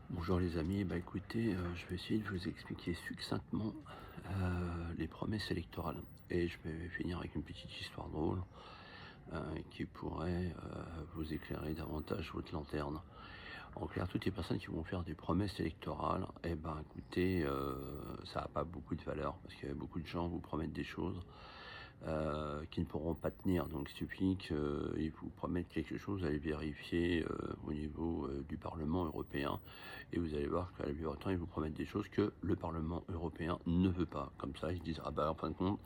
Bonjour les amis, bah écoutez, je vais essayer de vous expliquer succinctement les promesses électorales et je vais finir avec une petite histoire drôle qui pourrait vous éclairer davantage votre lanterne. En clair, toutes les personnes qui vont faire des promesses électorales, eh ben écoutez, ça n'a pas beaucoup de valeur parce que beaucoup de gens vous promettent des choses qui ne pourront pas tenir. Donc il suffit qu'ils vous promettent quelque chose, allez vérifier au niveau du Parlement européen et vous allez voir qu'à la plupart du temps, ils vous promettent des choses que le Parlement européen ne veut pas. Comme ça, ils se disent: «Ah bah, en fin de compte,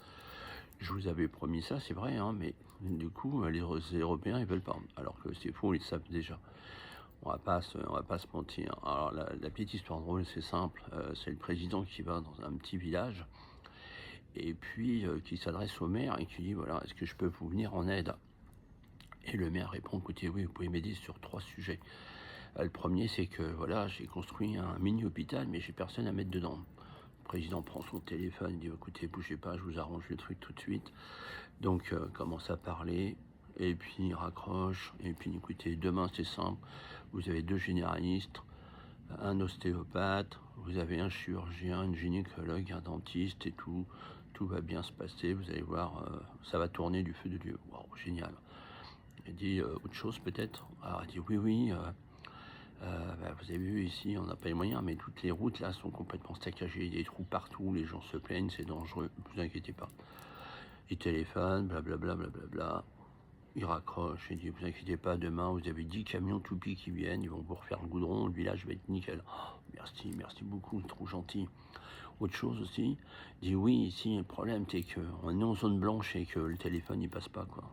je vous avais promis ça, c'est vrai, hein, mais du coup, les Européens, ils veulent pas». Alors que c'est faux, ils le savent déjà. On va pas se mentir. Alors la petite histoire drôle, c'est simple, c'est le président qui va dans un petit village et puis qui s'adresse au maire et qui dit: «Voilà, est-ce que je peux vous venir en aide?» Et le maire répond: «Écoutez, oui, vous pouvez m'aider sur 3 sujets. Le 1er, c'est que, voilà, j'ai construit un mini hôpital, mais j'ai personne à mettre dedans». Le président prend son téléphone, il dit: «Écoutez, bougez pas, je vous arrange le truc tout de suite». Donc commence à parler et puis il raccroche et puis: «Écoutez, demain, c'est simple, vous avez 2 généralistes, un ostéopathe, vous avez un chirurgien, une gynécologue, un dentiste et tout va bien se passer, vous allez voir, ça va tourner du feu de Dieu». Waouh, génial. Il dit: «Autre chose peut-être?» Alors il dit: «Oui, oui, bah, vous avez vu ici, on n'a pas les moyens, mais toutes les routes là sont complètement saccagées, il y a des trous partout, les gens se plaignent, c'est dangereux, ne vous inquiétez pas». Il téléphone, blablabla, blablabla. Il raccroche, il dit: «Vous inquiétez pas, demain vous avez 10 camions Toupie qui viennent, ils vont vous refaire le goudron, le village va être nickel». «Oh, merci, merci beaucoup, trop gentil». Autre chose aussi, il dit: «Oui, ici le problème c'est qu'on est en zone blanche et que le téléphone il passe pas quoi».